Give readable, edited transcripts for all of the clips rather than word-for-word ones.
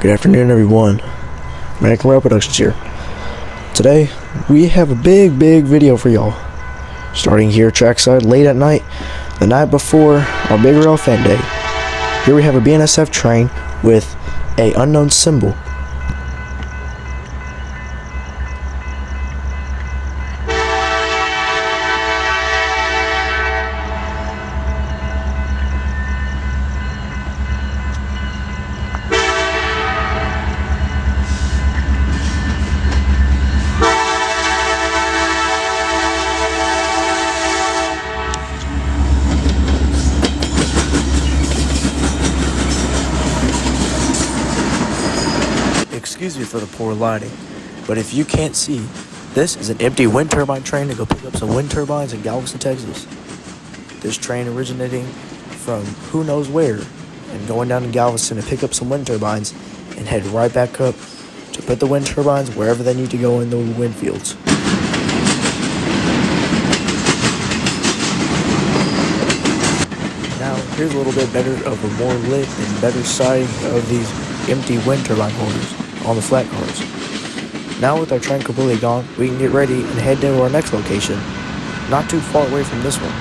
Good afternoon, everyone. American Rail Productions here. Today, we have a big video for y'all. Starting here trackside late at night, the night before our Big Rail Fan Day. Here we have a BNSF train with a unknown symbol. Excuse me for the poor lighting, but if you can't see, this is an empty wind turbine train to go pick up some wind turbines in Galveston, Texas. This train originating from who knows where and going down to Galveston to pick up some wind turbines and head right back up to put the wind turbines wherever they need to go in the wind fields. Now, here's a little bit better of a more lit and better sighting of these empty wind turbine holders on the flat cars. Now with our train completely gone, we can get ready and head to our next location, not too far away from this one.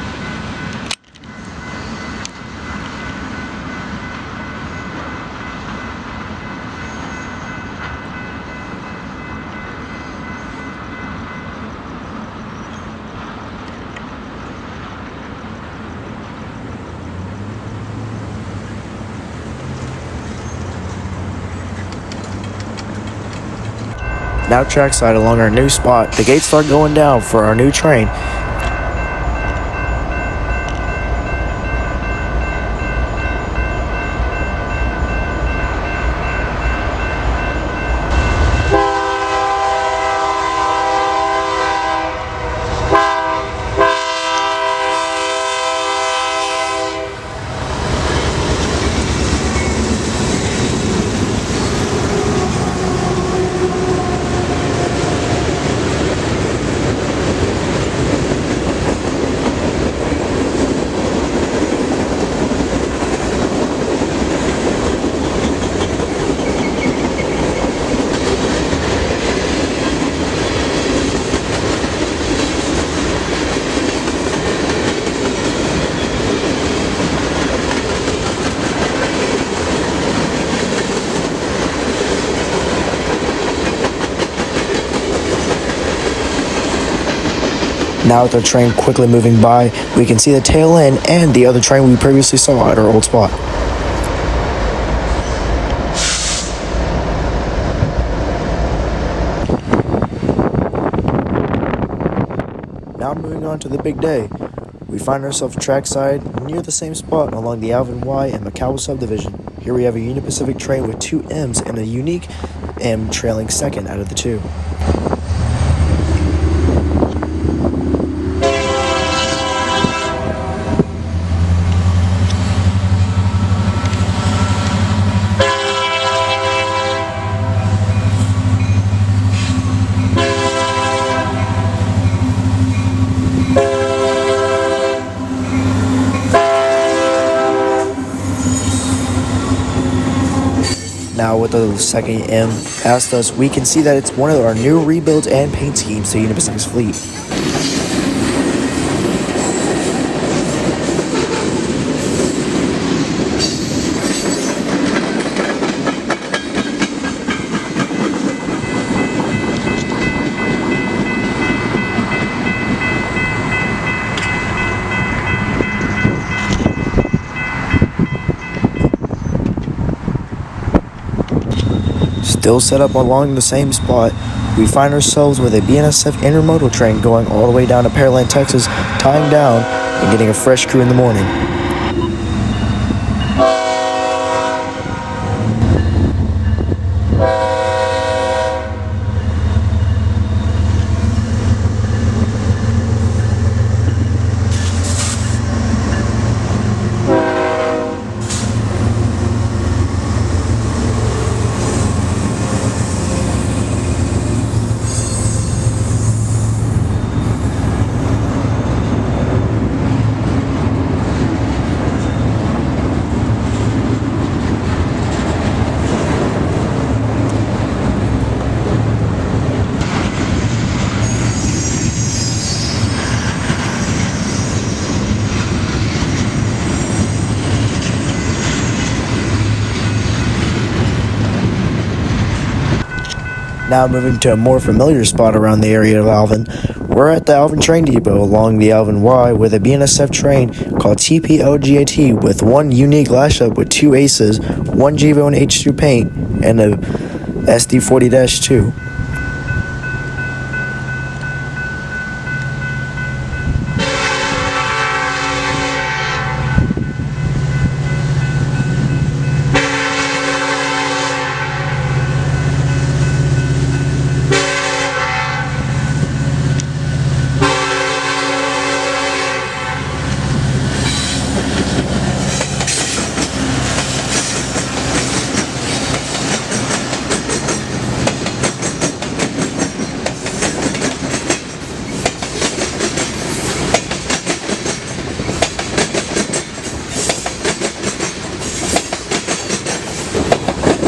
Now trackside along our new spot, the gates start going down for our new train. Now with our train quickly moving by, we can see the tail end and the other train we previously saw at our old spot. Now moving on to the big day, we find ourselves trackside near the same spot along the Alvin Y and McCowell subdivision. Here we have a Union Pacific train with two M's and a unique M trailing second out of the two. Now with the second M past us, we can see that it's one of our new rebuilds and paint schemes to Union Pacific's fleet. Still set up along the same spot, we find ourselves with a BNSF intermodal train going all the way down to Pearland, Texas, tying down and getting a fresh crew in the morning. Now moving to a more familiar spot around the area of Alvin, we're at the Alvin Train Depot along the Alvin Y with a BNSF train called TPOGAT with one unique lash up with two aces, one GVO and H2 paint, and a SD40-2.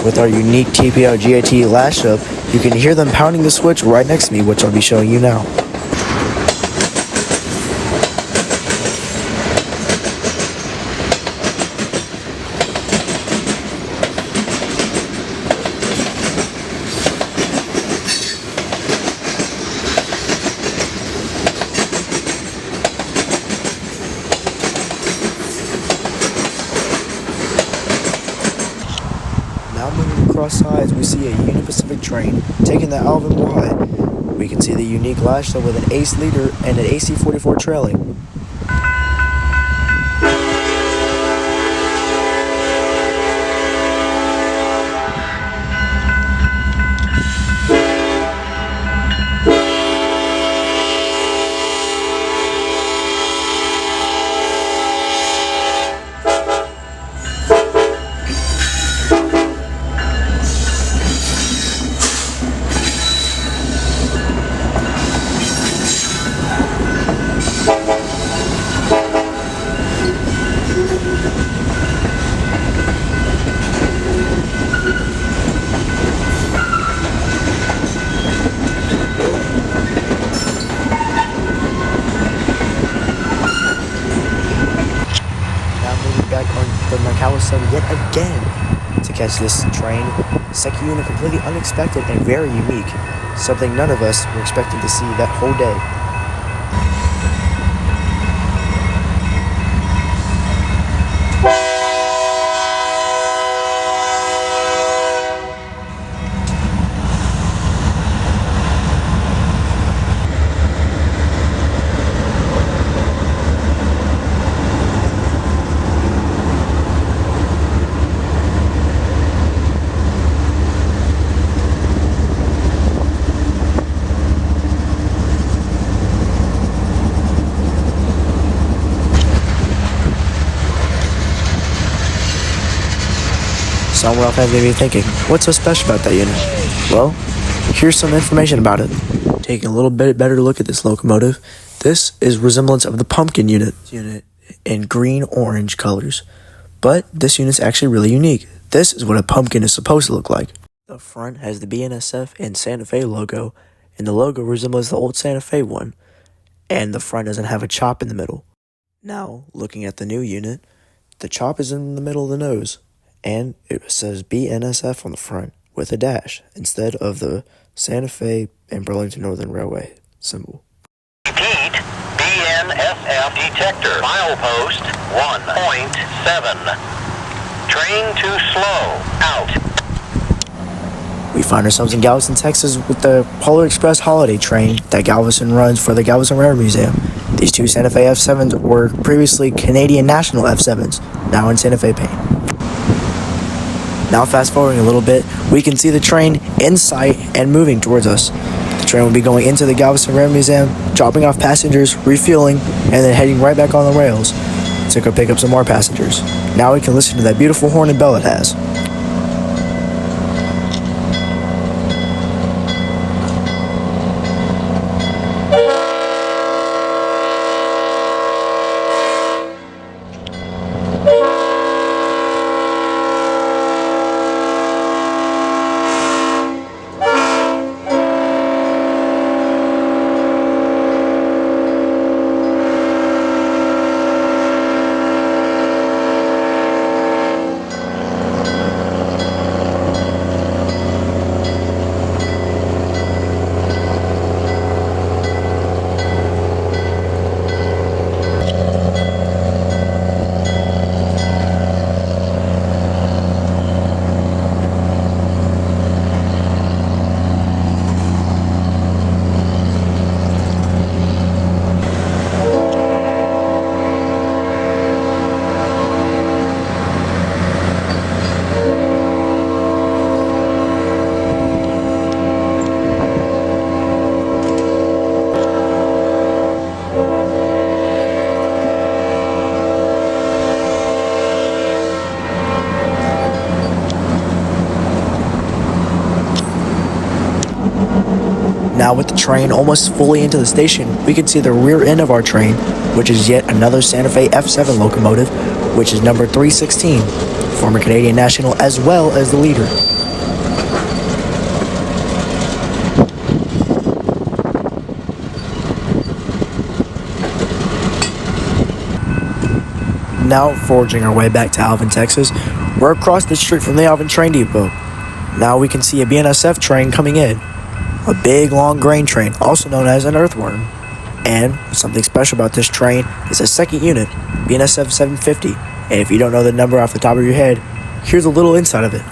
With our unique TPO GAT lash up, you can hear them pounding the switch right next to me, which I'll be showing you now. Now moving across sides, we see a Union Pacific train taking the Alvin Y. We can see the unique lash up with an ACE leader and an AC44 trailing. Back on the Macau sub yet again to catch this train. Second unit completely unexpected and very unique. Something none of us were expecting to see that whole day. Someone else may be thinking, what's so special about that unit? Well, here's some information about it. Taking a little bit better look at this locomotive, this is resemblance of the pumpkin unit in green-orange colors. But this unit's actually really unique. This is what a pumpkin is supposed to look like. The front has the BNSF and Santa Fe logo, and the logo resembles the old Santa Fe one, and the front doesn't have a chop in the middle. Now, looking at the new unit, the chop is in the middle of the nose, and it says BNSF on the front with a dash instead of the Santa Fe and Burlington Northern Railway symbol. Repeat, BNSF detector, milepost 1.7. Train too slow, out. We find ourselves in Galveston, Texas with the Polar Express holiday train that Galveston runs for the Galveston Railroad Museum. These two Santa Fe F7s were previously Canadian National F7s, now in Santa Fe paint. Now fast forwarding a little bit, we can see the train in sight and moving towards us. The train will be going into the Galveston Railroad Museum, dropping off passengers, refueling, and then heading right back on the rails to go pick up some more passengers. Now we can listen to that beautiful horn and bell it has. Now with the train almost fully into the station, we can see the rear end of our train, which is yet another Santa Fe F7 locomotive, which is number 316, former Canadian National as well as the leader. Now forging our way back to Alvin, Texas, we're across the street from the Alvin train depot. Now we can see a BNSF train coming in. A big long grain train, also known as an earthworm. And something special about this train is a second unit, BNSF 750. And if you don't know the number off the top of your head, here's a little insight of it.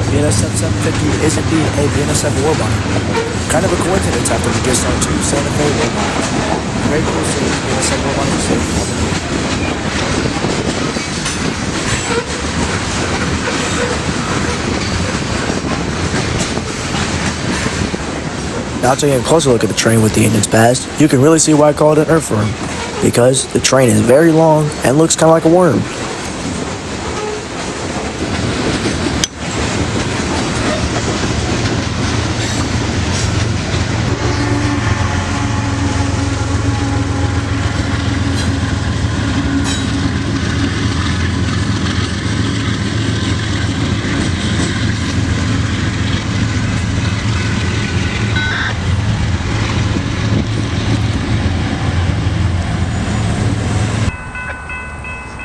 BNSF 750 is indeed a BNSF warbomber. Kind of a coincidence after we just saw two Santa Fe warbombers. Very cool seeing BNSF warbombers safe. Now taking a closer look at the train with the engines passed, you can really see why I call it an earthworm. Because the train is very long and looks kind of like a worm.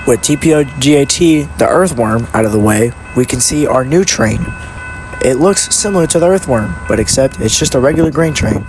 With TPO-GAT, the earthworm, out of the way, we can see our new train. It looks similar to the earthworm, but except it's just a regular grain train.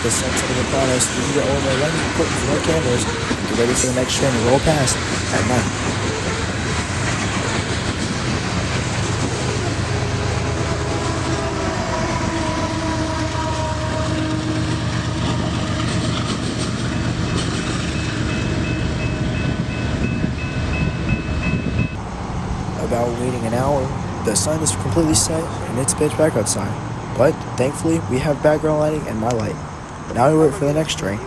The sun setting upon us, we can get all of our lighting equipment from our cameras and get ready for the next train to roll past at night. About waiting an hour, the sun is completely set and it's pitch black outside. But thankfully, we have background lighting and my light. Now we wait for the next train.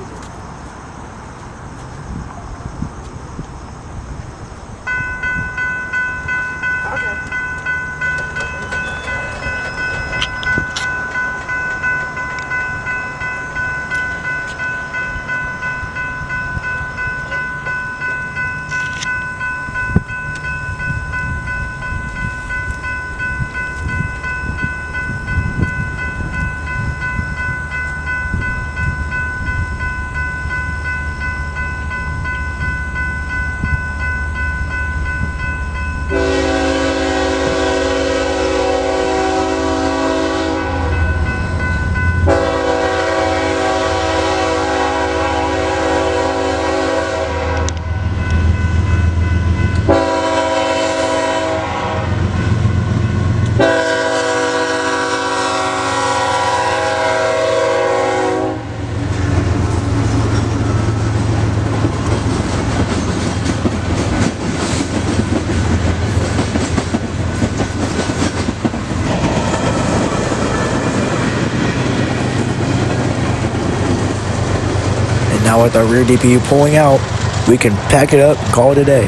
Now with our rear DPU pulling out, we can pack it up and call it a day.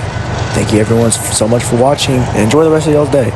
Thank you everyone so much for watching and enjoy the rest of y'all's day.